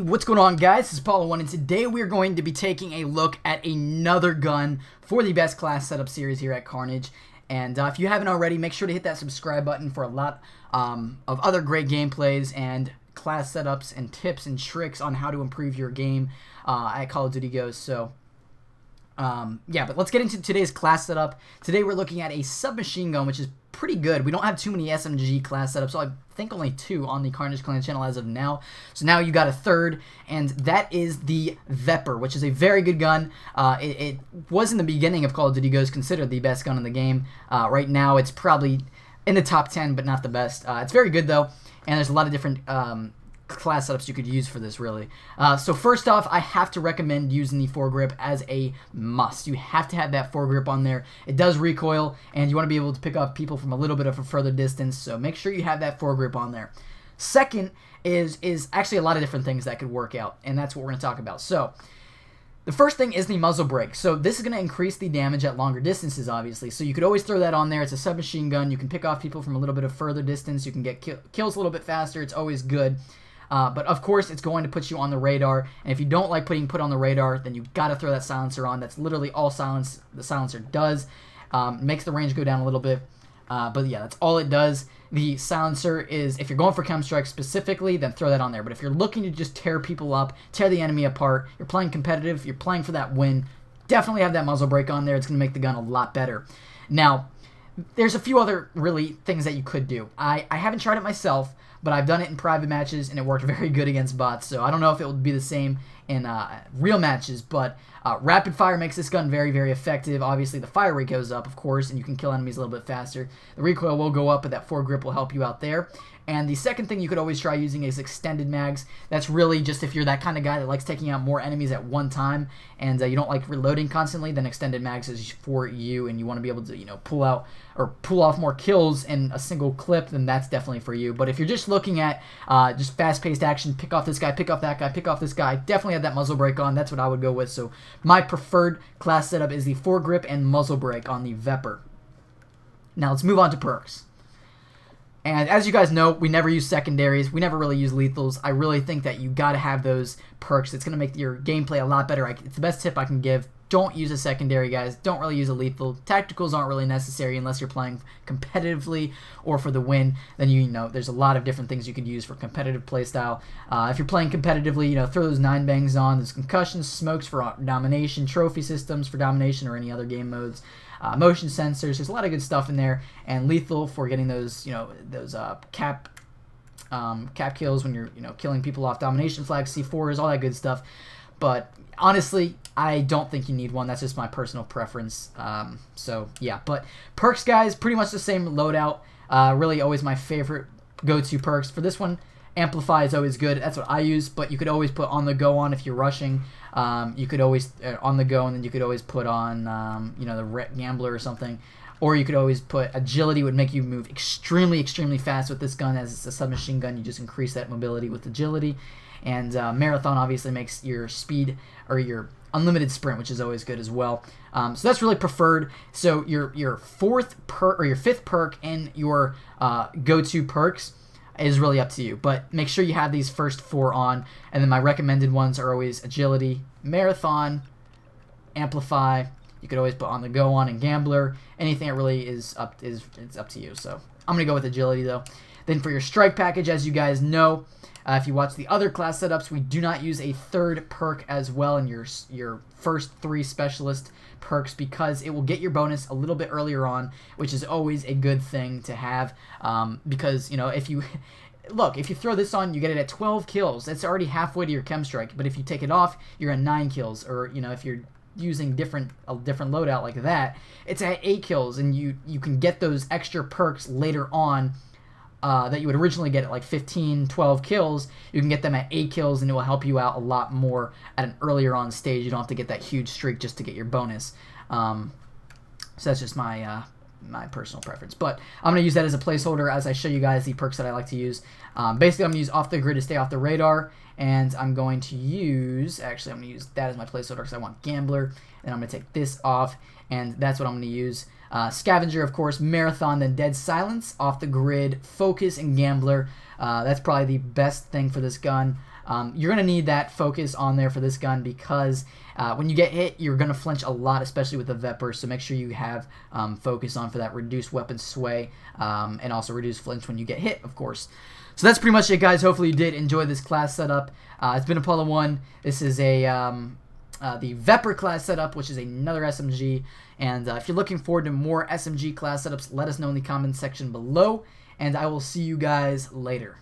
What's going on, guys? This is Paulo1, and today we're going to be taking a look at another gun for the best class setup series here at Carnage. And if you haven't already, make sure to hit that subscribe button for a lot of other great gameplays and class setups and tips and tricks on how to improve your game at Call of Duty Ghosts. So yeah, but let's get into today's class setup. Today we're looking at a submachine gun, which is pretty good. We don't have too many SMG class setups, so I think only 2 on the Carnage Clan channel as of now. So now you got a third, and that is the VEPR, which is a very good gun. It was in the beginning of Call of Duty Ghosts considered the best gun in the game. Right now it's probably in the top 10, but not the best. It's very good though, and there's a lot of different class setups you could use for this, really. So first off, I have to recommend using the foregrip as a must. You have to have that foregrip on there. It does recoil, and you want to be able to pick off people from a little bit of a further distance, so make sure you have that foregrip on there. Second is actually a lot of different things that could work out, and that's what we're going to talk about. So the first thing is the muzzle brake. So this is going to increase the damage at longer distances, obviously. So you could always throw that on there. It's a submachine gun. You can pick off people from a little bit of further distance. You can get kills a little bit faster. It's always good. But of course, it's going to put you on the radar, and if you don't like being put on the radar, then you've got to throw that silencer on. That's literally all the silencer does. Makes the range go down a little bit, but yeah, that's all it does. The silencer is, if you're going for chem strike specifically, then throw that on there. But if you're looking to just tear people up, tear the enemy apart, you're playing competitive, you're playing for that win, definitely have that muzzle brake on there. It's going to make the gun a lot better. Now, there's a few other really things that you could do. I haven't tried it myself, but I've done it in private matches, and it worked very good against bots, so I don't know if it would be the same in real matches, but rapid fire makes this gun very, very effective. Obviously, the fire rate goes up, of course, and you can kill enemies a little bit faster. The recoil will go up, but that foregrip will help you out there. And the second thing you could always try using is extended mags. That's really just if you're that kind of guy that likes taking out more enemies at one time, and you don't like reloading constantly, then extended mags is for you, and you want to be able to, you know, pull off more kills in a single clip, then that's definitely for you. But if you're just looking at just fast-paced action, pick off this guy, pick off that guy, pick off this guy, definitely have that muzzle brake on. That's what I would go with. So my preferred class setup is the foregrip and muzzle brake on the VEPR. Now let's move on to perks. And as you guys know, we never use secondaries. We never really use lethals. I really think that you got to have those perks. It's going to make your gameplay a lot better. It's the best tip I can give. Don't use a secondary, guys. Don't really use a lethal. Tacticals aren't really necessary unless you're playing competitively or for the win. Then you know there's a lot of different things you could use for competitive playstyle. If you're playing competitively, you know, throw those 9 bangs on. There's concussions, smokes for domination, trophy systems for domination or any other game modes. Motion sensors. There's a lot of good stuff in there, and lethal for getting those, you know, those cap kills when you're, you know, killing people off domination flags, C4s, all that good stuff. But honestly, I don't think you need one. That's just my personal preference. So yeah, but perks, guys, pretty much the same loadout. Really, always my favorite go-to perks for this one. Amplify is always good. That's what I use, but you could always put on the go on if you're rushing. You could always on the go, and then you could always put on you know, the gambler or something. Or you could always put agility, would make you move extremely, extremely fast with this gun. As it's a submachine gun, you just increase that mobility with agility. And marathon obviously makes your speed or your unlimited sprint, which is always good as well. So that's really preferred. So your fourth perk or your fifth perk and your go-to perks is really up to you, but make sure you have these first 4 on, and then my recommended ones are always agility, marathon, amplify. You could always put on the go on and gambler. Anything that really is up it's up to you. So I'm gonna go with agility though. Then for your strike package, as you guys know, if you watch the other class setups, we do not use a third perk as well in your first 3 specialist perks, because it will get your bonus a little bit earlier on, which is always a good thing to have, because, you know, if you look, if you throw this on, you get it at 12 kills. That's already halfway to your chem strike. But if you take it off, you're at 9 kills, or, you know, if you're using a different loadout like that, it's at 8 kills, and you can get those extra perks later on. That you would originally get at like 15, 12 kills, you can get them at 8 kills, and it will help you out a lot more at an earlier on stage. You don't have to get that huge streak just to get your bonus. So that's just my my personal preference. But I'm going to use that as a placeholder as I show you guys the perks that I like to use. Basically, I'm going to use off the grid to stay off the radar, and I'm going to use, actually I'm going to use that as my placeholder because I want gambler, and I'm going to take this off, and that's what I'm going to use. Scavenger, of course, Marathon, then Dead Silence, Off the Grid, Focus, and Gambler. That's probably the best thing for this gun. You're going to need that focus on there for this gun because when you get hit, you're going to flinch a lot, especially with the VEPR, so make sure you have focus on for that reduced weapon sway and also reduced flinch when you get hit, of course. So that's pretty much it, guys. Hopefully you did enjoy this class setup. It's been Apollo 1. This is a the VEPR class setup, which is another SMG. And if you're looking forward to more SMG class setups, let us know in the comments section below. And I will see you guys later.